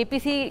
APC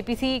APC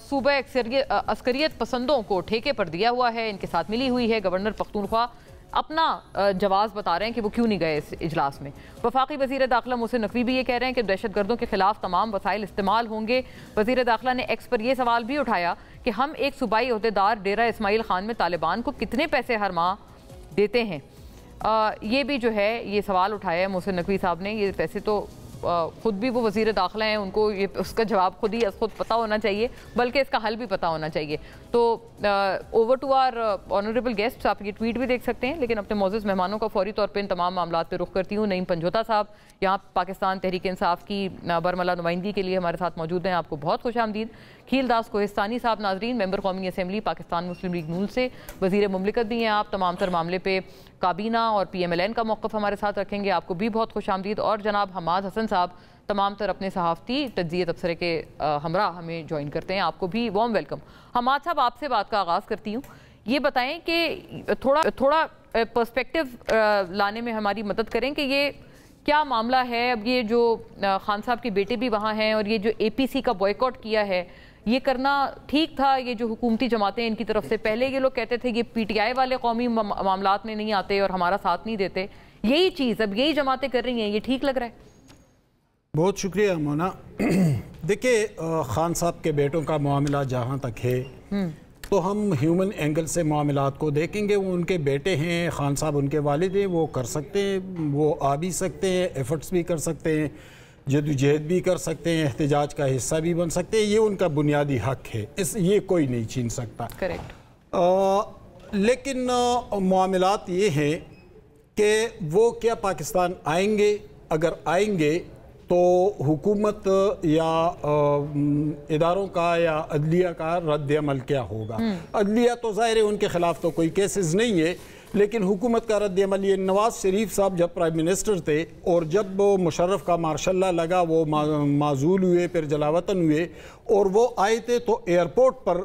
صوبہ عسکریت پسندوں کو ٹھیکے پر دیا ہوا ہے، ان کے ساتھ ملی ہوئی ہے۔ گورنر پختونخوا اپنا جواز بتا رہے ہیں کہ وہ کیوں نہیں گئے اس اجلاس میں۔ وفاقی وزیر داخلہ محسن نقوی بھی یہ کہہ رہے ہیں کہ دہشت گردوں کے خلاف تمام وسائل استعمال ہوں گے۔ وزیر داخلہ نے ایکس پر یہ سوال بھی اٹھایا کہ ہم ایک صوبائی عہدیدار ڈیرہ اسماعیل خان میں طالبان کو کتنے پیسے ہر ماہ دیتے ہیں؟ یہ بھی جو ہے یہ سوال اٹھایا ہے محسن نقوی صاحب نے۔ یہ ویسے تو خود بھی وہ وزیر داخلہ ہیں، ان کو یہ اس کا جواب خود پتہ ہونا چاہیے، بلکہ اس کا حل بھی پتہ ہونا چاہیے۔ تو over to our honourable guest, آپ یہ ٹویٹ بھی دیکھ سکتے ہیں، لیکن اپنے معزز مہمانوں کا فوری طور پہ ان تمام معاملات پہ رخ کرتی ہوں۔ نعیم پنجوتا صاحب یہاں پاکستان تحریک انصاف کی برملا نمائندگی کے لیے ہمارے ساتھ موجود ہیں، آپ کو بہت خوش آمدید۔ کھیل داس کوہستانی صاحب ناظرین، ممبر قومی اسمبلی پاکستان مسلم لیگ نون سے، وزیر مملکت بھی ہیں آپ، تمام تر معاملے پہ کابینہ اور پی ایم ایل این کا موقف ہمارے ساتھ رکھیں گے، آپ کو بھی بہت خوش آمدید۔ اور جناب حماد حسن صاحب تمام تر اپنے صحافتی تجزیہ تبصرے کے ہمراہ ہمیں جوائن کرتے ہیں، آپ کو بھی وارم ویلکم۔ حماد صاحب آپ سے بات کا آغاز کرتی ہوں، یہ بتائیں کہ تھوڑا پرسپیکٹو لانے میں ہماری مدد کریں کہ یہ کیا معاملہ ہے۔ اب یہ جو خان صاحب کے بیٹے بھی وہاں ہیں اور یہ جو اے پی سی کا بوائیکاٹ کیا ہے، یہ کرنا ٹھیک تھا؟ یہ جو حکومتی جماعتیں ان کی طرف سے، پہلے یہ لوگ کہتے تھے یہ پی ٹی آئی والے قومی معاملات میں نہیں آتے اور ہمارا ساتھ نہیں دیتے، یہی چیز اب یہی جماعتیں کر رہی ہیں، یہ ٹھیک لگ رہا ہے؟ بہت شکریہ مونا۔ دیکھیں، خان صاحب کے بیٹوں کا معاملہ جہاں تک ہے تو ہم ہیومن اینگل سے معاملات کو دیکھیں گے۔ وہ ان کے بیٹے ہیں، خان صاحب ان کے والد ہیں، وہ کر سکتے ہیں، وہ آ بھی سکتے ہیں، ایفرٹس بھی کر سکتے ہیں، جدوجہد بھی کر سکتے ہیں، احتجاج کا حصہ بھی بن سکتے ہیں، یہ ان کا بنیادی حق ہے، یہ کوئی نہیں چھین سکتا۔ لیکن معاملات یہ ہیں کہ وہ کیا پاکستان آئیں گے؟ اگر آئیں گے تو حکومت یا اداروں کا یا عدلیہ کا رد عمل کیا ہوگا؟ عدلیہ تو ظاہر ہے ان کے خلاف تو کوئی کیسز نہیں ہے، لیکن حکومت کا رد عمل یہ نواز شریف صاحب جب پرائم منسٹر تھے اور جب مشرف کا مارشل لا لگا، وہ معزول ہوئے، پھر جلاوطن ہوئے اور وہ آئے تھے تو ایئرپورٹ پر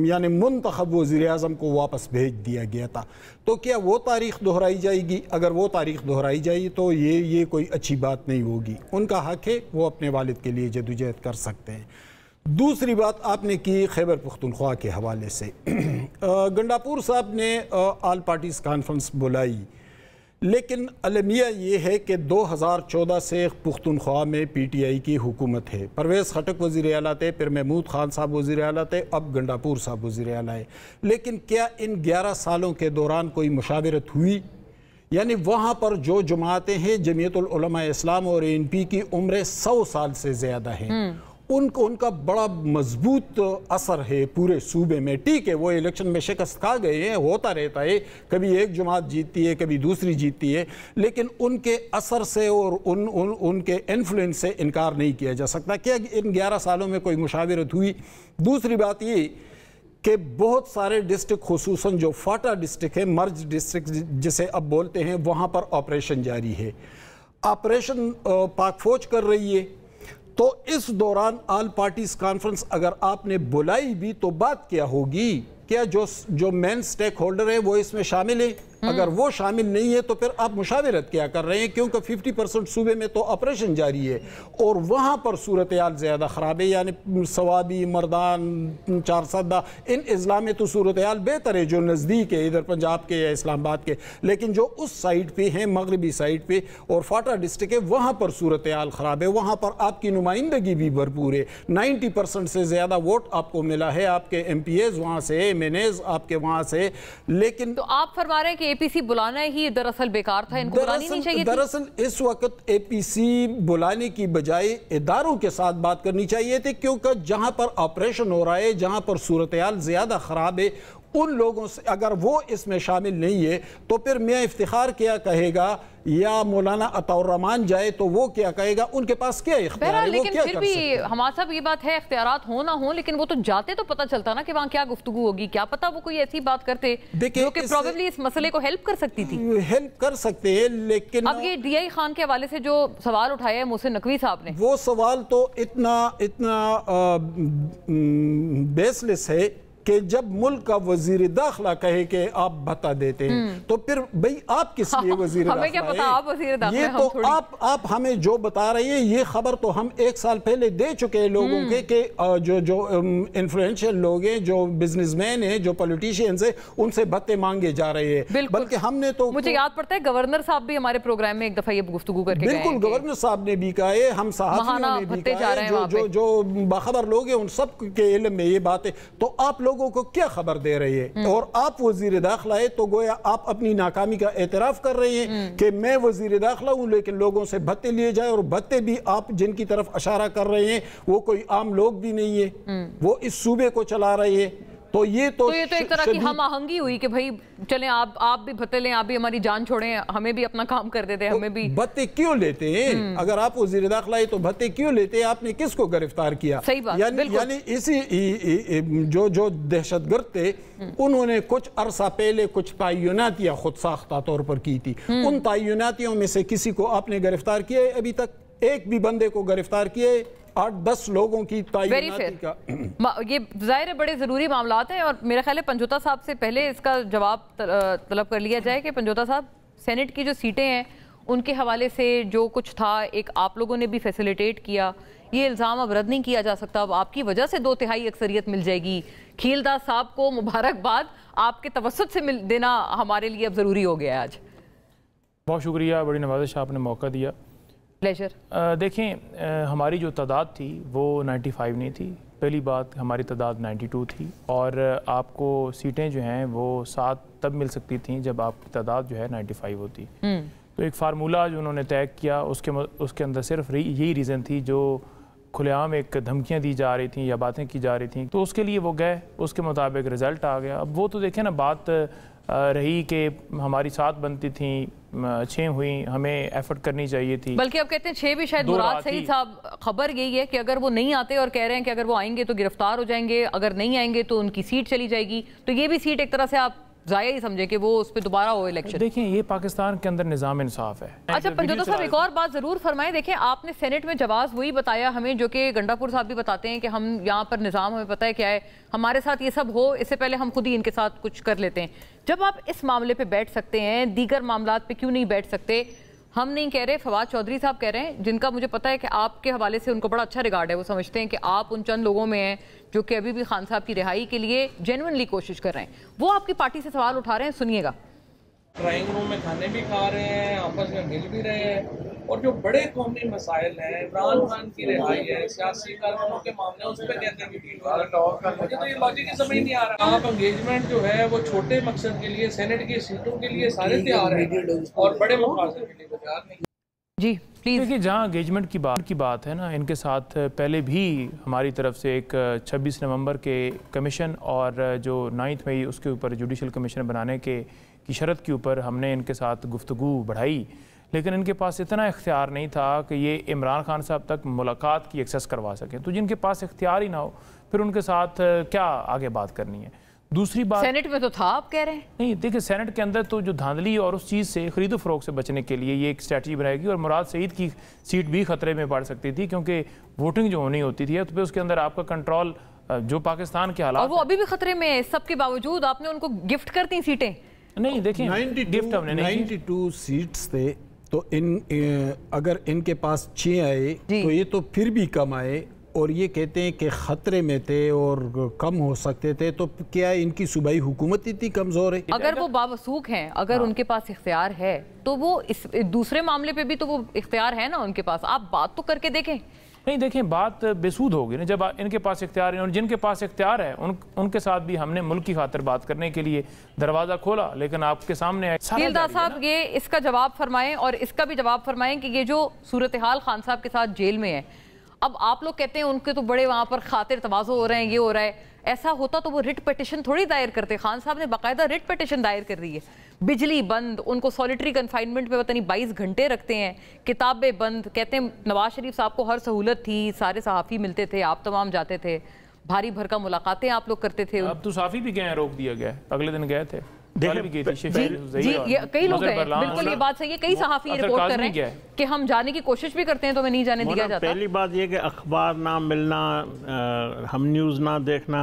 یعنی منتخب وزیر اعظم کو واپس بھیج دیا گیا تھا۔ تو کیا وہ تاریخ دہرائی جائے گی؟ اگر وہ تاریخ دہرائی جائے تو یہ کوئی اچھی بات نہیں ہوگی۔ ان کا حق ہے، وہ اپنے والد کے لیے جدوجہد کر سکتے ہیں۔ دوسری بات آپ نے کی خیبر پختونخوا کے حوالے سے، گنڈاپور صاحب نے آل پارٹیز کانفرنس بلائی، لیکن المیہ یہ ہے کہ 2014 سے پختونخوا میں پی ٹی آئی کی حکومت ہے۔ پرویز خٹک وزیر اعلیٰ تھے، پھر محمود خان صاحب وزیر اعلیٰ تھے، اب گنڈاپور صاحب وزیر اعلیٰ ہے۔ لیکن کیا ان 11 سالوں کے دوران کوئی مشاورت ہوئی؟ یعنی وہاں پر جو جماعتیں ہیں، جمعیت العلماء اسلام اور این پی کی عمریں 100 سال سے زیادہ ہیں، ان کا بڑا مضبوط اثر ہے پورے صوبے میں۔ ٹھیک ہے، وہ الیکشن میں شکست کھا گئے ہیں، ہوتا رہتا ہے، کبھی ایک جماعت جیتتی ہے، کبھی دوسری جیتتی ہے، لیکن ان کے اثر سے اور ان کے انفلوئنس سے انکار نہیں کیا جا سکتا۔ کیا ان 11 سالوں میں کوئی مشاورت ہوئی؟ دوسری بات یہ کہ بہت سارے ڈسٹرکٹ، خصوصاً جو فاٹا ڈسٹرکٹ ہے، مرج ڈسٹرکٹ جسے اب بولتے ہیں، وہاں پر آپریشن جاری ہے، آپریشن پاک فوج کر رہی ہے۔ تو اس دوران آل پارٹیز کانفرنس اگر آپ نے بلائی بھی تو بات کیا ہوگی؟ کیا جو مین سٹیک ہولڈر ہے وہ اس میں شامل ہے؟ اگر وہ شامل نہیں ہے تو پھر آپ مشاورت کیا کر رہے ہیں؟ کیونکہ 50% صوبے میں تو آپریشن جاری ہے اور وہاں پر صورتحال زیادہ خراب ہے، یعنی سوابی، مردان، چارسدہ، ان اضلاع میں تو صورتحال بہتر ہے جو نزدیک ہے، ادھر پنجاب کے یا اسلام آباد کے، لیکن جو اس سائٹ پہ ہیں، مغربی سائٹ پہ اور فاٹا ڈسٹرکٹ ہے، وہاں پر صورتحال خراب ہے، وہاں پر آپ کی نمائندگی بھی بھرپور ہے، 90% سے زیادہ ووٹ آپ کو ملا ہے، آپ کے ایم پی ایز وہاں سے، ایم این ایز آپ کے وہاں سے، لیکن تو آپ فرما رہے ہیں کہ اے پی سی بلانا ہی دراصل بیکار تھا، ان کو بلانی نہیں چاہیے تھی؟ دراصل اس وقت اے پی سی بلانے کی بجائے اداروں کے ساتھ بات کرنی چاہیے تھی، کیونکہ جہاں پر آپریشن ہو رہا ہے، جہاں پر صورتحال زیادہ خراب ہے، ان لوگوں سے اگر وہ اس میں شامل نہیں ہے تو پھر میاں افتخار کیا کہے گا یا مولانا عطا الرحمان جائے تو وہ کیا کہے گا؟ ان کے پاس کیا اختیار ہے؟ لیکن پھر بھی حماد صاحب یہ بات ہے، اختیارات ہوں نہ ہوں، لیکن وہ تو جاتے تو پتہ چلتا نا کہ وہاں کیا گفتگو ہوگی، کیا پتہ وہ کوئی ایسی بات کرتے جو کہ پروبیبلی اس مسئلے کو ہیلپ کر سکتی تھی۔ ہیلپ کر سکتے ہیں، لیکن اب یہ ڈی آئی خان کے حوالے سے جو سوال اٹھایا ہے محسن نقوی صاحب نے، وہ سوال تو اتنا بیس لیس ہے کہ جب ملک کا وزیر داخلہ کہے کہ آپ بھتا دیتے ہیں تو پھر بھئی آپ کس لیے وزیر داخلہ ہمیں کیا پتا آپ وزیر داخلہ یہ تو آپ ہمیں جو بتا رہی ہیں یہ خبر تو ہم 1 سال پہلے دے چکے ہیں لوگوں کے کہ جو انفلوئنشل لوگ ہیں، جو بزنس مین ہیں، جو پولیٹیشینز ہیں، ان سے بھتے مانگے جا رہے ہیں، بلکہ ہم نے تو مجھے یاد پڑتا ہے گورنر صاحب بھی ہمارے پروگرام میں ایک دفعہ یہ گفتگو کر کے گئے ہیں، بالکل گورنر صاحب نے بھی کہا ہے، ہم صحافیوں نے بھی کہا ہے، جو باخبر لوگ ہیں ان سب کے علم میں یہ بات ہے، تو آپ لوگوں کو کیا خبر دے رہی ہے؟ اور آپ وزیر داخلہ ہے تو گویا آپ اپنی ناکامی کا اعتراف کر رہے ہیں کہ میں وزیر داخلہ ہوں لیکن لوگوں سے بھتے لیے جائے، اور بھتے بھی آپ جن کی طرف اشارہ کر رہے ہیں وہ کوئی عام لوگ بھی نہیں ہے، وہ اس صوبے کو چلا رہے ہیں۔ تو یہ تو ایک طرح کی ہم آہنگی ہوئی کہ بھائی چلیں آپ بھی بھتے لیں، آپ بھی ہماری جان چھوڑیں، ہمیں بھی اپنا کام کر دیتے ہیں، ہمیں بھی بھتے کیوں لیتے ہیں؟ اگر آپ وزیر داخلہ ہے تو بھتے کیوں لیتے ہیں؟ آپ نے کس کو گرفتار کیا؟ صحیح بات، یعنی اسی جو دہشت گرد تھے انہوں نے کچھ عرصہ پہلے کچھ تعیناتیاں خود ساختہ طور پر کی تھی، ان تعیناتیوں میں سے کسی کو آپ نے گرفتار کیا ہے؟ ابھی تک ایک بھی بندے کو گرفتار کیا ہے؟ 8-10 لوگوں کی تعیناتی کا یہ ظاہر ہے بڑے ضروری معاملات ہیں، اور میرا خیال ہے پنجوتا صاحب سے پہلے اس کا جواب طلب کر لیا جائے کہ پنجوتا صاحب سینٹ کی جو سیٹیں ہیں ان کے حوالے سے جو کچھ تھا ایک آپ لوگوں نے بھی فیسیلیٹیٹ کیا، یہ الزام اب رد نہیں کیا جا سکتا، اب آپ کی وجہ سے 2/3 اکثریت مل جائے گی، کھیلداس صاحب کو مبارکباد، آپ کے توسط سے دینا ہمارے لیے اب ضروری ہو گیا ہے آج۔ بہت شکریہ، بڑی نوازش آپ نے موقع دیا۔ دیکھیں ہماری جو تعداد تھی وہ 95 نہیں تھی، پہلی بات ہماری تعداد 92 تھی، اور آپ کو سیٹیں جو ہیں وہ 7 تب مل سکتی تھیں جب آپ کی تعداد جو ہے 95 ہوتی۔ تو ایک فارمولہ جو انہوں نے طے کیا اس کے اندر صرف یہی ریزن تھی جو کھلے عام ایک دھمکیاں دی جا رہی تھیں یا باتیں کی جا رہی تھیں، تو اس کے لیے وہ گئے، اس کے مطابق رزلٹ آ گیا۔ اب وہ تو دیکھیں نا، بات رہی کہ ہماری 7 بنتی تھیں، 6 ہوئیں، ہمیں ایفرٹ کرنی چاہیے تھی، بلکہ اب کہتے ہیں 6 بھی شاید مراد سعید صاحب، خبر یہی ہے کہ اگر وہ نہیں آتے اور کہہ رہے ہیں کہ اگر وہ آئیں گے تو گرفتار ہو جائیں گے، اگر نہیں آئیں گے تو ان کی سیٹ چلی جائے گی، تو یہ بھی سیٹ ایک طرح سے آپ ضائع ہی سمجھے کہ وہ اس پہ دوبارہ ہو الیکشن۔ دیکھیں یہ پاکستان کے اندر نظام انصاف ہے۔ اچھا پنجوتا صاحب ایک اور بات ضرور فرمائیں، دیکھیں آپ نے سینٹ میں جواز وہی بتایا ہمیں جو کہ گنڈا پور صاحب بھی بتاتے ہیں کہ ہم یہاں پر نظام ہمیں پتہ ہے کیا ہے، ہمارے ساتھ یہ سب ہو اس سے پہلے ہم خود ہی ان کے ساتھ کچھ کر لیتے ہیں۔ جب آپ اس معاملے پہ بیٹھ سکتے ہیں، دیگر معاملات پہ کیوں نہیں بیٹھ سکتے؟ ہم نہیں کہہ رہے، فواد چودھری صاحب کہہ رہے ہیں، جن کا مجھے پتا ہے کہ آپ کے حوالے سے ان کو بڑا اچھا ریگارڈ ہے، وہ سمجھتے ہیں کہ آپ ان چند لوگوں میں ہیں جو کہ ابھی بھی خان صاحب کی رہائی کے لیے جینوئنلی کوشش کر رہے ہیں، وہ آپ کی پارٹی سے سوال اٹھا رہے ہیں، سنیے گا۔ ڈرائنگ روم میں کھانے بھی کھا رہے ہیں، آپس میں مل بھی رہے ہیں، اور جو بڑے قومی مسائل ہیں، عمران خان کی رہائی ہے، سیاسی کارکنوں کے معاملے، اس پہ کہتے ہیں کہ مجھے تو یہ لاجک ہی سمجھ نہیں آ رہا۔ آپ انگیجمنٹ جو ہے وہ چھوٹے مقصد کے لیے، سینٹ کی سیٹوں کے لیے سارے تیار ہیں اور بڑے مقاصد کے لیے تیار نہیں۔ جی پلیز۔ دیکھیے جہاں انگیجمنٹ کی بات ہے نا، ان کے ساتھ پہلے بھی ہماری طرف سے ایک 26 نومبر کے کمیشن اور جو 9 مئی اس کے اوپر جوڈیشل کمیشن بنانے کی شرط کے اوپر ہم نے ان کے ساتھ گفتگو بڑھائی، لیکن ان کے پاس اتنا اختیار نہیں تھا کہ یہ عمران خان صاحب تک ملاقات کی ایکسیس کروا سکیں، تو جن کے پاس اختیار ہی نہ ہو پھر ان کے ساتھ کیا آگے بات کرنی ہے۔ دوسری بات سینٹ میں تو تھا آپ کہہ رہے ہیں؟ نہیں، دیکھیں سینٹ کے اندر تو جو دھاندلی اور اس چیز سے خرید و فروخت سے بچنے کے لیے یہ ایک اسٹریٹجی بنائے گی، اور مراد سعید کی سیٹ بھی خطرے میں پڑ سکتی تھی کیونکہ ووٹنگ جو ہونی ہوتی تھی تو پھر اس کے اندر آپ کا کنٹرول جو پاکستان کے حالات، اور وہ ابھی بھی خطرے میں ہے، سب کے باوجود آپ نے ان کو گفٹ کر دی سیٹیں؟ نہیں دیکھیں 92 سیٹس تھے، تو اگر ان کے پاس 6 آئے تو یہ تو پھر بھی کم آئے، اور یہ کہتے ہیں کہ خطرے میں تھے اور کم ہو سکتے تھے، تو کیا ان کی صوبائی حکومت اتنی کمزور ہے؟ اگر وہ باوثوق ہیں، اگر ان کے پاس اختیار ہے تو وہ اس دوسرے معاملے پہ بھی تو وہ اختیار ہے نا ان کے پاس، آپ بات تو کر کے دیکھیں۔ نہیں دیکھیں بات بے سود ہوگی نا جب ان کے پاس اختیار ہے، اور جن کے پاس اختیار ہے ان کے ساتھ بھی ہم نے ملک کی خاطر بات کرنے کے لیے دروازہ کھولا، لیکن آپ کے سامنے کھیلداس صاحب یہ اس کا جواب فرمائیں، اور اس کا بھی جواب فرمائیں کہ یہ جو صورتحال خان صاحب کے ساتھ جیل میں ہے، اب آپ لوگ کہتے ہیں ان کے تو بڑے وہاں پر خاطر تواضع ہو رہے ہیں، یہ ہو رہا ہے، ایسا ہوتا تو وہ ریٹ پیٹیشن تھوڑی دائر کرتے، خان صاحب نے باقاعدہ ریٹ پیٹیشن دائر کر دی ہے، بجلی بند، ان کو سولیٹری کنفائنمنٹ پہ پتہ نہیں 22 گھنٹے رکھتے ہیں، کتابیں بند، کہتے ہیں نواز شریف صاحب کو ہر سہولت تھی، سارے صحافی ملتے تھے، آپ تمام جاتے تھے، بھاری بھرکم ملاقاتیں آپ لوگ کرتے تھے۔ اب تو صحافی بھی گئے ہیں، روک دیا گیا ہے، اگلے دن گئے تھے، جی کئی لوگ ہیں، بالکل یہ بات صحیح ہے، کئی صحافی رپورٹ کر رہے ہیں کہ ہم جانے کی کوشش بھی کرتے ہیں تو ہمیں نہیں جانے دیا جاتا۔ پہلی بات یہ کہ اخبار نہ ملنا، ہم نیوز نہ دیکھنا،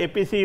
APC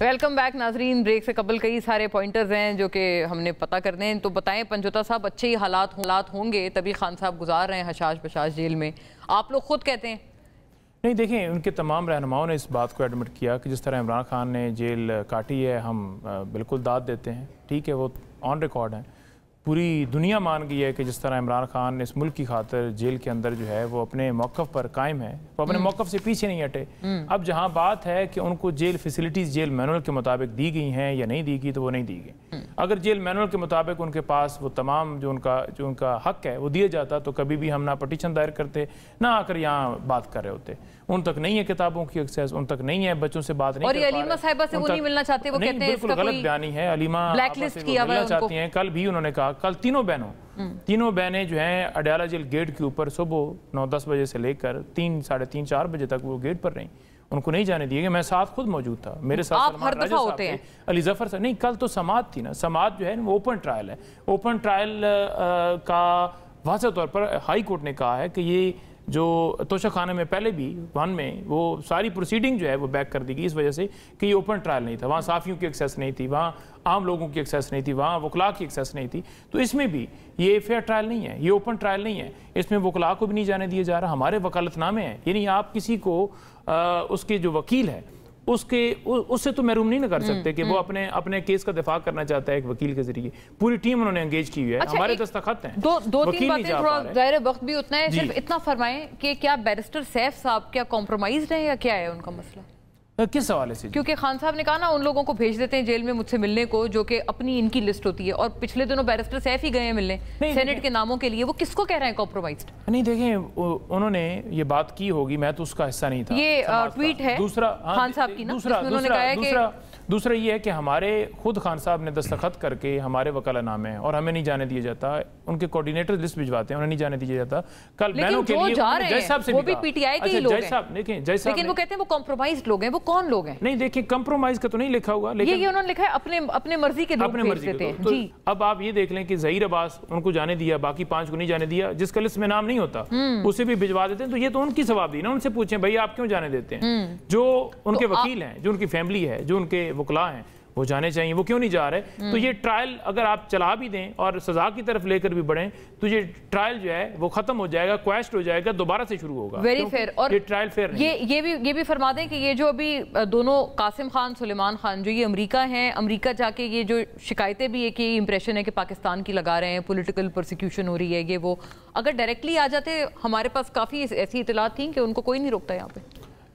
ویلکم بیک ناظرین. بریک سے قبل کئی سارے پوائنٹرز ہیں جو کہ ہم نے پتہ کرنے ہیں. تو بتائیں پنجوتا صاحب, اچھے ہی حالات ہوں گے تبھی خان صاحب گزار رہے ہیں حشاش بشاش جیل میں, آپ لوگ خود کہتے ہیں؟ نہیں دیکھیں, ان کے تمام رہنماؤں نے اس بات کو ایڈمٹ کیا کہ جس طرح عمران خان نے جیل کاٹی ہے ہم بالکل داد دیتے ہیں. ٹھیک ہے, وہ آن ریکارڈ ہیں, پوری دنیا مان گئی ہے کہ جس طرح عمران خان اس ملک کی خاطر جیل کے اندر جو ہے وہ اپنے موقف پر قائم ہے, وہ اپنے موقف سے پیچھے نہیں ہٹے. اب جہاں بات ہے کہ ان کو جیل فیسلٹیز جیل مینول کے مطابق دی گئی ہیں یا نہیں دی گئی, تو وہ نہیں دی گئی. اگر جیل مینول کے مطابق ان کے پاس وہ تمام جو ان کا حق ہے وہ دیا جاتا تو کبھی بھی ہم نہ پٹیشن دائر کرتے نہ آ کر یہاں بات کر رہے ہوتے. ان تک نہیں ہے کتابوں کی ایکسیس, ان تک نہیں ہے, بچوں سے بات نہیں کر پا رہے. اور علیمہ صاحبہ سے وہ نہیں ملنا چاہتے, وہ کہتے ہیں اس کا کوئی غلط بیانی ہے. علیمہ بلیک لسٹ کیا ہوا ہے ان کو. کل بھی انہوں نے کہا, کل تینوں بہنیں جو ہیں اڈیالہ جیل گیٹ کے اوپر صبح 9-10 بجے سے لے کر 3, 3:30, 4 بجے تک وہ گیٹ پر رہیں. ان کو نہیں جانے دیے گئے. میں ساتھ خود موجود تھا, میرے ساتھ سلمان راجہ صاحب تھے, علی ظفر صاحب. نہیں, کل تو سماعت تھی نا. سماعت جو ہے وہ اوپن ٹرائل ہے. اوپن ٹرائل کا واضح طور پر ہائی کورٹ نے کہا ہے کہ یہ جو توشہ خانہ میں پہلے بھی 1 میں وہ ساری پروسیڈنگ جو ہے وہ بیک کر دی گئی اس وجہ سے کہ یہ اوپن ٹرائل نہیں تھا. وہاں صحافیوں کی ایکسیس نہیں تھی, وہاں عام لوگوں کی ایکسیس نہیں تھی, وہاں وکلاء کی ایکسیس نہیں تھی. تو اس میں بھی یہ فیئر ٹرائل نہیں ہے, یہ اوپن ٹرائل نہیں ہے. اس میں وکلاء کو بھی نہیں جانے دیا جا رہا. ہمارے وکالت نامے ہیں, یعنی آپ کسی کو اس کے جو وکیل ہے اس سے تو محروم نہیں کر سکتے کہ وہ اپنے کیس کا دفاع کرنا چاہتا ہے ایک وکیل کے ذریعے. پوری ٹیم انہوں نے انگیج کی ہوئی ہے. ہمارے دستخط ہیں. 2-3 باتیں, تھوڑا ظاہر وقت بھی اتنا ہے, صرف اتنا فرمائیں کہ کیا بیرسٹر سیف صاحب کیا کمپرومائزڈ ہیں یا کیا ہے ان کا مسئلہ؟ کس حوالے سے؟ کیونکہ خان صاحب نے کہا نا ان لوگوں کو بھیج دیتے ہیں جیل میں مجھ سے ملنے کو جو کہ اپنی ان کی لسٹ ہوتی ہے, اور پچھلے دنوں بیرسٹر سیف ہی گئے ہیں ملنے سینٹ کے ناموں کے لیے. وہ کس کو کہہ رہے ہیں کمپرومائزڈ؟ نہیں دیکھیں, انہوں نے یہ بات کی ہوگی, میں تو اس کا حصہ نہیں تھا. یہ ٹویٹ ہے خان صاحب کی نا. دوسرا یہ ہے کہ ہمارے خود خان صاحب نے دستخط کر کے ہمارے وکالہ نامے ہیں اور ہمیں نہیں جانے دیا جاتا. ان کے کوارڈینیٹر لسٹ بھجواتے ہیں, انہیں نہیں جانے دیا جاتا. کل بہنوں کے لیے جج صاحب سے وہ بھی پی ٹی آئی کے ہی لوگ ہیں, لیکن وہ کہتے ہیں وہ کمپرومائزڈ لوگ ہیں. وہ کون لوگ ہیں؟ نہیں دیکھیں, کمپرومائز کا تو نہیں لکھا ہوا, لیکن یہ انہوں نے لکھا ہے اپنے مرضی کے لوگ بھیج دیتے ہیں. جی اب آپ یہ دیکھ لیں کہ ظہیر عباس ان کو جانے دیا, باقی 5 کو نہیں جانے دیا. جس کا لسٹ میں نام نہیں ہوتا اسے بھی بھجوا دیتے ہیں. تو یہ تو ان کی ثواب دی نا, ان سے پوچھیں بھائی آپ کیوں جانے دیتے ہیں. جو ان کے وکیل ہیں, جو ان کی فیملی ہے, جو ان کے وکلاء ہیں, وہ جانے چاہیے. وہ کیوں نہیں جا رہے؟ تو یہ ٹرائل اگر آپ چلا بھی دیں اور سزا کی طرف لے کر بھی بڑھیں تو یہ ٹرائل جو ہے وہ ختم ہو جائے گا, کویسٹ ہو جائے گا, دوبارہ سے شروع ہوگا. Very fair. اور یہ ٹرائل فیئر نہیں. یہ بھی فرما دیں کہ یہ جو ابھی دونوں قاسم خان, سلیمان خان, جو یہ امریکہ ہیں, امریکہ جا کے یہ جو شکایتیں بھی ہے کہ یہ امپریشن ہے کہ پاکستان کی لگا رہے ہیں, پولیٹیکل پرسیکیوشن ہو رہی ہے, یہ وہ اگر ڈائریکٹلی آ جاتے, ہمارے پاس کافی ایسی اطلاعات تھیں کہ ان کو کوئی نہیں روکتا یہاں پہ.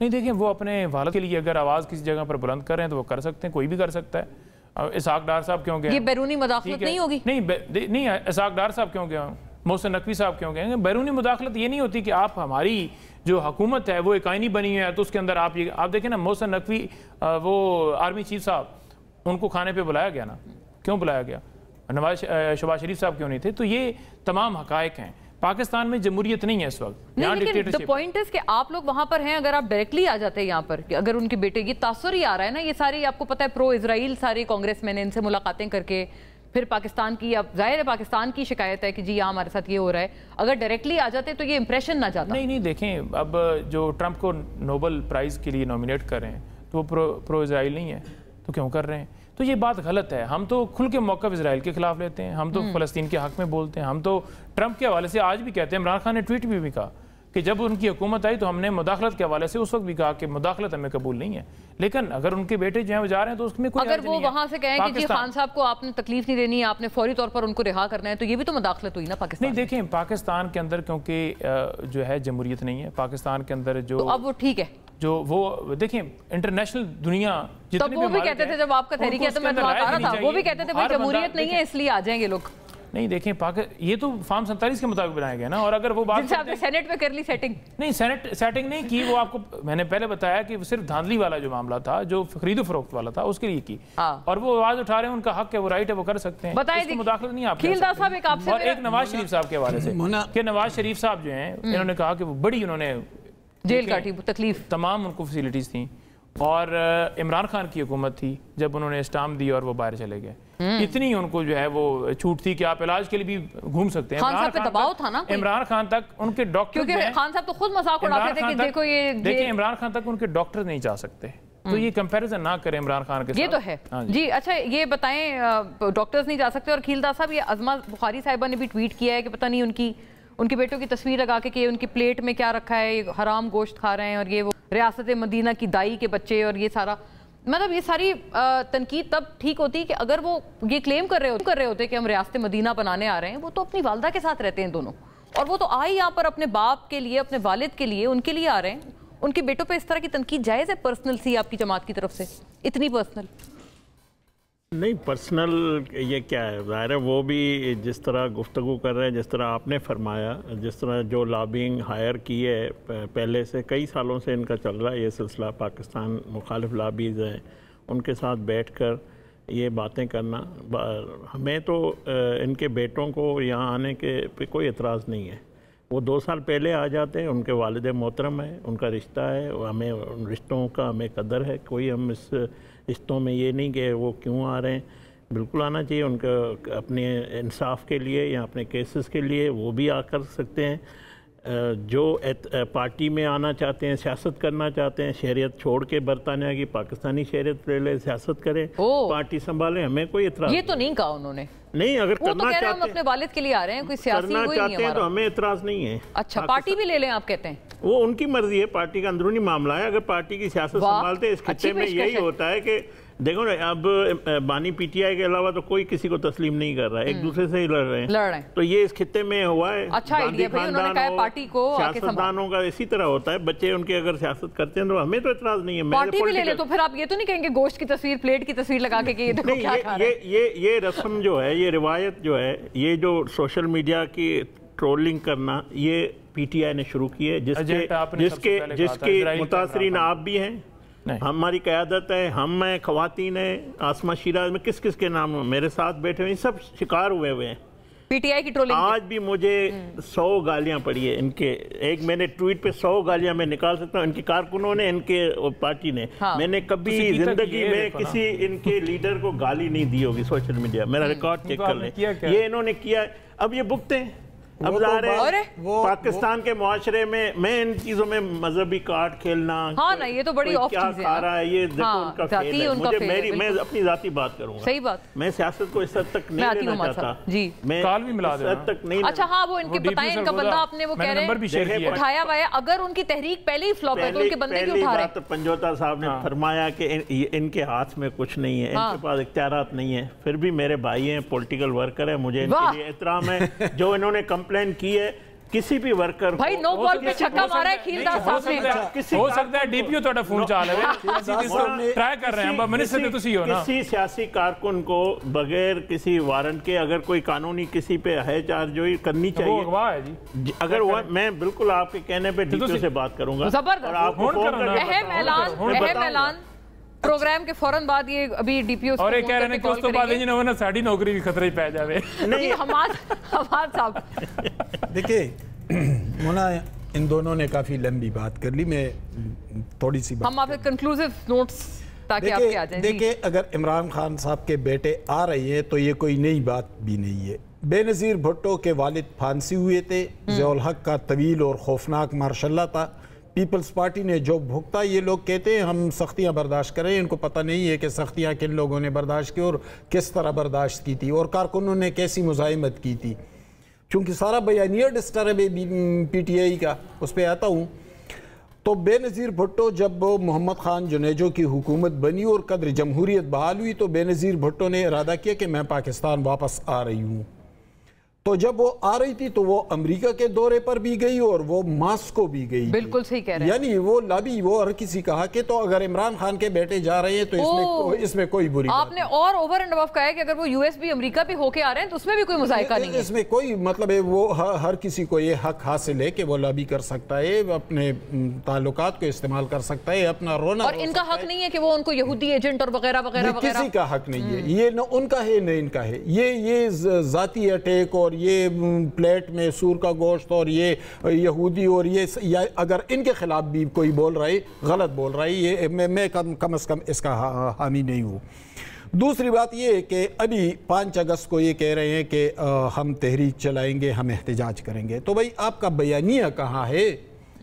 نہیں دیکھیں, وہ اپنے والد کے لیے اگر آواز کسی جگہ پر بلند کر رہے ہیں تو وہ کر سکتے ہیں, کوئی بھی کر سکتا ہے. اسحاق ڈار صاحب کیوں گئے؟ یہ بیرونی مداخلت نہیں ہوگی؟ نہیں, اسحاق ڈار صاحب کیوں گئے, محسن نقوی صاحب کیوں گئے؟ بیرونی مداخلت یہ نہیں ہوتی کہ آپ ہماری جو حکومت ہے وہ ایک آئینی بنی ہے تو اس کے اندر آپ دیکھیں نا, محسن نقوی وہ آرمی چیف صاحب, ان کو کھانے پہ بلایا گیا نا, کیوں بلایا گیا؟ شہباز شریف صاحب کیوں نہیں تھے؟ تو یہ تمام حقائق ہیں. پاکستان میں جمہوریت نہیں ہے اس وقت. لیکن the point is کہ آپ لوگ وہاں پر ہیں, اگر آپ ڈائریکٹلی آ جاتے ہیں یہاں پر, اگر ان کے بیٹے, یہ تاثر ہی آ رہا ہے نا, یہ سارے آپ کو پتہ ہے پرو اسرائیل سارے کانگریس میں نے ان سے ملاقاتیں کر کے پھر پاکستان کی, اب ظاہر ہے پاکستان کی شکایت ہے کہ جی یہاں ہمارے ساتھ یہ ہو رہا ہے. اگر ڈائریکٹلی آ جاتے تو یہ امپریشن نہ جاتا. نہیں دیکھیں, اب جو ٹرمپ کو نوبل پرائز کے لیے نومینیٹ کر رہے ہیں تو وہ پرو اسرائیل نہیں ہے, تو کیوں کر رہے ہیں؟ تو یہ بات غلط ہے. ہم تو کھل کے موقف اسرائیل کے خلاف لیتے ہیں, ہم تو فلسطین کے حق میں بولتے ہیں, ہم تو ٹرمپ کے حوالے سے آج بھی کہتے ہیں. عمران خان نے ٹویٹ بھی کہا کہ جب ان کی حکومت آئی تو ہم نے مداخلت کے حوالے سے اس وقت بھی کہا کہ مداخلت ہمیں قبول نہیں ہے. لیکن اگر ان کے بیٹے جو ہیں وہ جا رہے ہیں تو اس میں کوئی اگر وہ وہاں سے کہیں کہ جی خان صاحب کو آپ نے تکلیف نہیں دینی ہے, آپ نے فوری طور پر ان کو رہا کرنا ہے, تو یہ بھی تو مداخلت ہوئی نا پاکستان. نہیں دیکھیں, پاکستان کے اندر کیونکہ جو ہے جمہوریت نہیں ہے پاکستان کے اندر, جو اب وہ ٹھیک ہے جو وہ دیکھیں انٹرنیشنل دنیا جتنے بھی کہتے تھے جب آپ کا تحریک ہے تو میں تو آ رہا تھا, وہ بھی کہتے تھے بھائی جمہوریت نہیں ہے اس لیے آ جائیں گے لوگ. نہیں دیکھیں, یہ تو فارم 47 کے مطابق بنایا گیا نا. اور اگر وہ بات آپ نے سینٹ میں کر لی سیٹنگ, نہیں سیٹنگ نہیں کی, وہ آپ کو میں نے پہلے بتایا کہ صرف دھاندلی والا جو معاملہ تھا, جو خرید و فروخت والا تھا, اس کے لیے کی. اور وہ آواز اٹھا رہے ہیں, ان کا حق ہے, وہ رائٹ ہے, وہ کر سکتے ہیں. بتائیں جی, مداخلت نہیں آپ صاحب. اور ایک نواز شریف صاحب کے حوالے سے کہ نواز شریف صاحب جو ہیں انہوں نے کہا کہ وہ بڑی, انہوں نے جیل کاٹی, تکلیف تمام ان کو فیسلٹیز تھیں, اور عمران خان کی حکومت تھی جب انہوں نے اسٹامپ دی اور وہ باہر چلے گئے. اتنی ان کو جو ہے وہ چھوٹ تھی کہ آپ علاج کے لیے بھی گھوم سکتے ہیں. خان صاحب پہ دباؤ تھا نا, عمران خان تک ان کے ڈاکٹر, کیونکہ خان صاحب تو خود مذاق اڑاتے تھے کہ دیکھو یہ, دیکھیں عمران خان تک ان کے ڈاکٹر نہیں جا سکتے, تو یہ کمپیریزن نہ کریں عمران خان کے ساتھ. یہ تو ہے. جی اچھا یہ بتائیں ڈاکٹرز نہیں جا سکتے, اور خیلدہ صاحب یہ عظمہ بخاری صاحبہ نے بھی ٹویٹ کیا ہے کہ پتہ نہیں ان کی بیٹوں کی تصویر لگا کے کہ ان کی پلیٹ میں کیا رکھا ہے, یہ حرام گوشت کھا رہے ہیں, اور یہ وہ ریاست مدینہ کی دائی کے بچے, اور یہ سارا مطلب یہ ساری تنقید تب ٹھیک ہوتی کہ اگر وہ یہ کلیم کر رہے ہوتے کہ ہم ریاست مدینہ بنانے آ رہے ہیں. وہ تو اپنی والدہ کے ساتھ رہتے ہیں دونوں, اور وہ تو آئی یہاں پر اپنے باپ کے لیے, اپنے والد کے لیے, ان کے لیے آ رہے ہیں. ان کے بیٹوں پہ اس طرح کی تنقید جائز ہے پرسنل سی آپ کی جماعت کی طرف سے, اتنی پرسنل؟ نہیں پرسنل یہ کیا ہے, ظاہر ہے وہ بھی جس طرح گفتگو کر رہے ہیں, جس طرح آپ نے فرمایا, جس طرح جو لابینگ ہائر کی ہے پہلے سے کئی سالوں سے ان کا چل رہا ہے یہ سلسلہ, پاکستان مخالف لابیز ہیں, ان کے ساتھ بیٹھ کر یہ باتیں کرنا, ہمیں تو ان کے بیٹوں کو یہاں آنے کے پہ کوئی اعتراض نہیں ہے. وہ 2 سال پہلے آ جاتے ہیں, ان کے والد محترم ہے, ان کا رشتہ ہے, ہمیں ان رشتوں کا ہمیں قدر ہے, کوئی ہم اس رشتوں میں یہ نہیں کہ وہ کیوں آ رہے ہیں, بالکل آنا چاہیے ان کا اپنے انصاف کے لیے یا اپنے کیسز کے لیے, وہ بھی آ کر سکتے ہیں. جو پارٹی میں آنا چاہتے ہیں, سیاست کرنا چاہتے ہیں, شہریت چھوڑ کے برطانیہ کی پاکستانی شہریت لے لے, سیاست کریں, پارٹی سنبھالیں, ہمیں کوئی اعتراض یہ تو نہیں کہا انہوں نے. نہیں اگر کرنا چاہتے ہیں, ہم اپنے والد کے لیے آ رہے ہیں, کوئی سیاسی کرنا کوئی نہیں چاہتے ہیں تو ہمیں اعتراض نہیں ہے. اچھا پارٹی بھی لے لیں آپ کہتے ہیں؟ وہ ان کی مرضی ہے, پارٹی کا اندرونی معاملہ ہے. اگر پارٹی کی سیاست سنبھالتے اس خطے میں یہی ہوتا ہے کہ دیکھو نا, اب بانی پی ٹی آئی کے علاوہ تو کوئی کسی کو تسلیم نہیں کر رہا ہے, ایک دوسرے سے ہی لڑ رہے ہیں, تو یہ اس خطے میں ہوا ہے. اچھا آئیڈیا بھائی, انہوں نے کہا پارٹی کو سیاستدانوں کا اسی طرح ہوتا ہے, بچے ان کے اگر سیاست کرتے ہیں تو ہمیں تو اعتراض نہیں ہے. پارٹی بھی لے لے تو پھر آپ یہ تو نہیں کہیں گے گوشت کی تصویر, پلیٹ کی تصویر لگا کے کہ یہ دیکھو کیا کھا رہے ہیں. یہ رسم جو ہے, یہ روایت جو ہے, یہ جو سوشل میڈیا کی ٹرولنگ کرنا, یہ پی ٹی آئی نے شروع کی ہے, جس کے متاثرین آپ بھی ہیں, ہماری قیادت ہے, ہم ہیں, خواتین ہیں, آسما شیراز میں کس کس کے نام میرے ساتھ بیٹھے ہوئے, سب شکار ہوئے ہیں پی ٹی آئی کی ٹرولنگ. آج بھی مجھے 100 گالیاں پڑی ہے ان کے, ایک میں نے ٹویٹ پہ 100 گالیاں میں نکال سکتا ہوں, ان کی کارکنوں نے, ان کے پارٹی نے. میں نے کبھی زندگی میں کسی ان کے لیڈر کو گالی نہیں دی ہوگی سوشل میڈیا, میرا ریکارڈ چیک کر لیں, یہ انہوں نے کیا ہے. اب یہ بکتے ہیں, اب ظاہر ہے پاکستان کے معاشرے میں ان چیزوں میں مذہبی کارڈ کھیلنا, ہاں نا یہ تو بڑی آف چیز ہے, کیا کھا رہا ہے, یہ دیکھو ان کا فیل ہے. میں اپنی ذاتی بات کروں گا, صحیح بات, میں سیاست کو اس حد تک نہیں لینا چاہتا. جی میں اس حد تک نہیں. اچھا ہاں وہ ان کے بتائیں, ان کا بندہ آپ نے وہ کہہ رہے ہیں اٹھایا ہوا ہے, اگر ان کی تحریک پہلے ہی فلاپ ہے تو ان کے بندے کیوں اٹھا رہے ہیں؟ پنجوتا صاحب نے فرمایا کہ ان کے ہاتھ میں کچھ نہیں ہے, ان کے پاس اختیارات نہیں ہیں, پھر بھی میرے بھائی ہیں, پولیٹیکل ورکر ہیں, مجھے ان کے لیے احترام ہے. جو انہوں نے کمپلین کی ہے کسی بھی ورکر بھائی نو بال پہ چھکا مارا ہے کھیلدہ صاحب نے, ہو سکتا ہے ڈی پی او تھوڑا فون چال ہے, ٹرائی کر رہے ہیں منسٹر تو تسی ہو نا. کسی سیاسی کارکن کو بغیر کسی وارنٹ کے اگر کوئی قانونی کسی پہ ہے چارج جوئی کرنی چاہیے. اگر وہ, میں بالکل آپ کے کہنے پہ ڈی پی او سے بات کروں گا. اہم اعلان پروگرام کے فوراں بعد, یہ ابھی ڈی پی او اور یہ کہہ رہے ہیں کہ اس تو بعد انجن ہونا ساڑھی نوکری بھی خطرے پہ جاوے. نہیں حماد صاحب دیکھیں مونا, ان دونوں نے کافی لمبی بات کر لی, میں تھوڑی سی بات, ہم آپ کے کنکلوزیو نوٹس تاکہ آپ کے آ جائیں. دیکھیں اگر عمران خان صاحب کے بیٹے آ رہے ہیں تو یہ کوئی نئی بات بھی نہیں ہے. بے نظیر بھٹو کے والد پھانسی ہوئے تھے, ضیاء الحق کا طویل اور خوفناک مارشلہ تھا. پیپلز پارٹی نے جو بھگتا, یہ لوگ کہتے ہیں ہم سختیاں برداشت کریں, ان کو پتہ نہیں ہے کہ سختیاں کن لوگوں نے برداشت کی اور کس طرح برداشت کی تھی, اور کارکنوں نے کیسی مزاحمت کی تھی. چونکہ سارا بیانیہ ڈسٹرب ہے پی ٹی آئی کا, اس پہ آتا ہوں. تو بے نظیر بھٹو جب محمد خان جنیجو کی حکومت بنی اور قدر جمہوریت بحال ہوئی, تو بے نظیر بھٹو نے ارادہ کیا کہ میں پاکستان واپس آ رہی ہوں. تو جب وہ آ رہی تھی تو وہ امریکہ کے دورے پر بھی گئی اور وہ ماسکو بھی گئی. بالکل صحیح کہہ رہے ہیں, یعنی وہ لابی, وہ ہر کسی کہا کہ تو اگر عمران خان کے بیٹے جا رہے ہیں تو اس میں کوئی بری آپ نے اور اوور اینڈ ابو کہا ہے کہ اگر وہ یو ایس بھی امریکہ بھی ہو کے آ رہے ہیں تو اس میں بھی کوئی مذائقہ نہیں ہے. اس میں کوئی مطلب ہے, وہ ہر کسی کو یہ حق حاصل ہے کہ وہ لابی کر سکتا ہے, اپنے تعلقات کو استعمال کر سکتا ہے, اپنا رونا. اور ان کا حق نہیں ہے کہ وہ ان کو یہودی ایجنٹ اور وغیرہ وغیرہ وغیرہ, کسی کا حق نہیں ہے. یہ نہ ان کا ہے نہ ان کا ہے. یہ ذاتی اٹیک اور یہ پلیٹ میں سور کا گوشت اور یہ یہودی اور یہ اگر ان کے خلاف بھی کوئی بول رہا ہے, غلط بول رہا ہے, یہ میں کم از کم اس کا حامی نہیں ہوں. دوسری بات یہ ہے کہ ابھی 5 اگست کو یہ کہہ رہے ہیں کہ ہم تحریک چلائیں گے, ہم احتجاج کریں گے. تو بھائی آپ کا بیانیہ کہاں ہے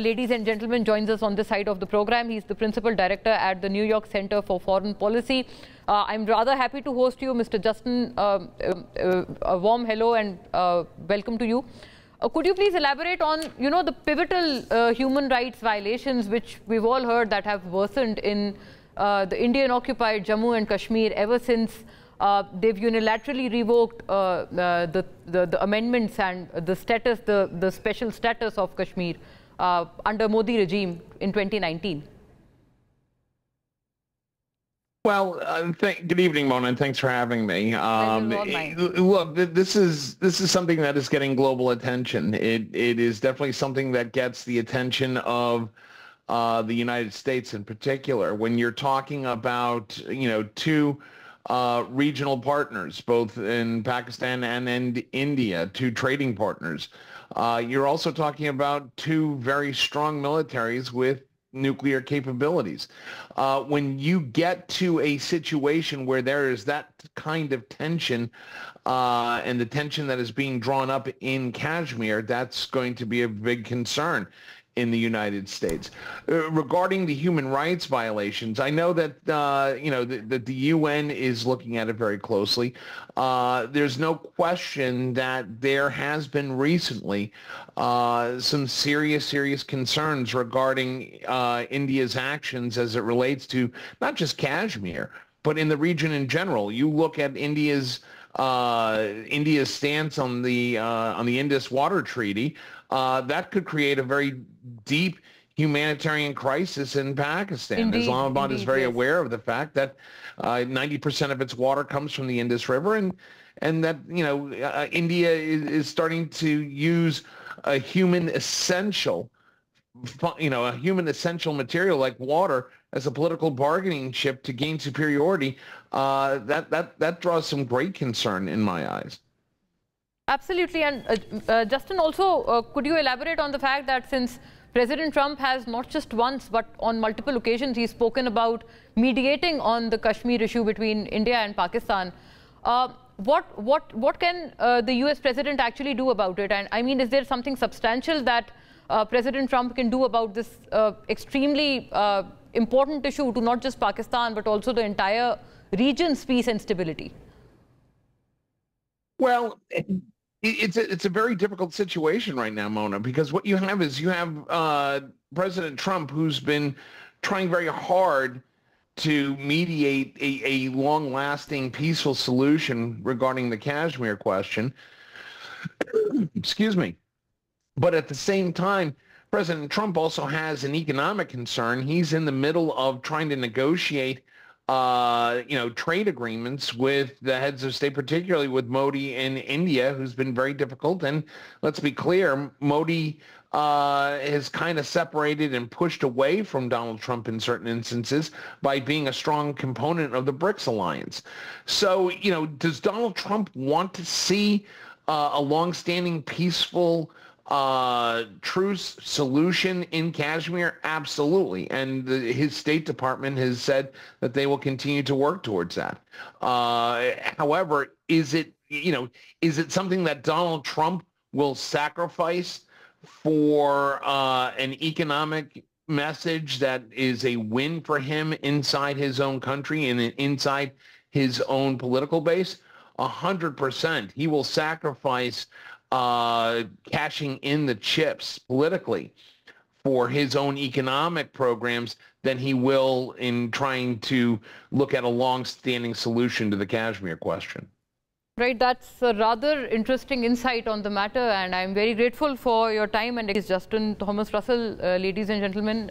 Ladies and gentlemen, joins us on this side of the program. He is the principal director at the New York Center for Foreign Policy. I'm rather happy to host you, Mr. Justin. A warm hello and welcome to you. Could you please elaborate on, the pivotal human rights violations which we've all heard that have worsened in the Indian-occupied Jammu and Kashmir ever since they've unilaterally revoked the amendments and the status, the special status of Kashmir under Modi regime in 2019? Well, good evening, Mona, and thanks for having me. Look, this is something that is getting global attention. It is definitely something that gets the attention of the United States in particular. When you're talking about, two regional partners, both in Pakistan and in India, two trading partners, you're also talking about two very strong militaries with nuclear capabilities. When you get to a situation where there is that kind of tension and the tension that is being drawn up in Kashmir, that's going to be a big concern in the United States. Regarding the human rights violations, I know that that the UN is looking at it very closely. There's no question that there has been recently some serious concerns regarding India's actions as it relates to not just Kashmir, but in the region in general. You look at India's stance on the Indus Water Treaty. That could create a very deep humanitarian crisis in Pakistan. Indeed, Islamabad is very aware of the fact that 90% of its water comes from the Indus River, and that India is starting to use a human essential material like water as a political bargaining chip to gain superiority. That draws some great concern in my eyes. Absolutely. And Justin, also, could you elaborate on the fact that since President Trump has not just once but on multiple occasions he's spoken about mediating on the Kashmir issue between India and Pakistan, what can the US president actually do about it? And I mean, is there something substantial that President Trump can do about this extremely important issue to not just Pakistan but also the entire region's peace and stability? Well, it's a very difficult situation right now, Mona, because what you have is President Trump, who's been trying very hard to mediate a long-lasting, peaceful solution regarding the Kashmir question. Excuse me. But at the same time, President Trump also has an economic concern. He's in the middle of trying to negotiate trade agreements with the heads of state, particularly with Modi in India, who's been very difficult. And let's be clear, Modi has kind of separated and pushed away from Donald Trump in certain instances by being a strong component of the BRICS alliance. So, does Donald Trump want to see a longstanding peaceful truce solution in Kashmir? Absolutely. And his State Department has said that they will continue to work towards that. However, is it something that Donald Trump will sacrifice for an economic message that is a win for him inside his own country and inside his own political base? 100%. He will sacrifice cashing in the chips politically for his own economic programs than he will in trying to look at a long-standing solution to the Kashmir question. Right, that's a rather interesting insight on the matter, and I'm very grateful for your time. And it's Justin Thomas Russell, ladies and gentlemen,